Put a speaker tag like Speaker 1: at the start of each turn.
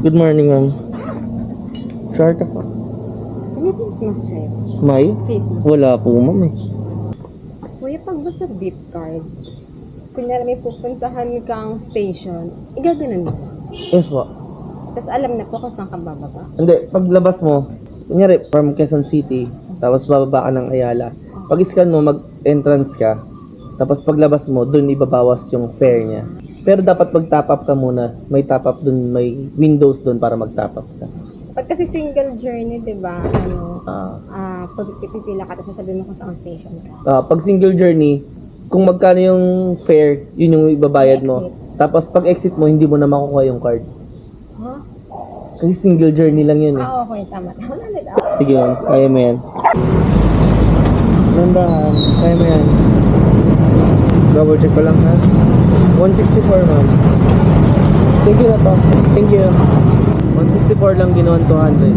Speaker 1: Good morning, ma'am. Short ako.
Speaker 2: May face mask kayo?
Speaker 1: May?
Speaker 2: Face mask.
Speaker 1: Wala po, ma'am eh.
Speaker 2: Kuya, pag ba sa gift card, kunyari may pupuntahan kang station, igaganon mo.
Speaker 1: Yes po.
Speaker 2: Tapos alam na po kung saan ka bababa.
Speaker 1: Hindi, paglabas mo, kunyari from Quezon City, tapos bababa ka ng Ayala. Pag-scan mo, mag-entrance ka, tapos paglabas mo, dun ibabawas yung fare niya. Pero dapat mag-top up ka muna. May top up dun, may windows dun para mag-top up ka.
Speaker 2: Pag kasi single journey, di ba, pag pipila ka, tapos sasabihin mo kung saan station ka.
Speaker 1: Pag single journey, kung magkano yung fare, yun yung ibabayad mo. Tapos pag exit mo, hindi mo na makukuha yung card.
Speaker 2: Huh?
Speaker 1: Kasi single journey lang yun eh.
Speaker 2: Okay, tama. Tama na nila.
Speaker 1: Sige ma'am, kaya mo yan. Nandahan, kaya mo yan. Double check ko lang ha. 164 ma'am. Thank you na to. Thank you. 164 lang ginawan 200.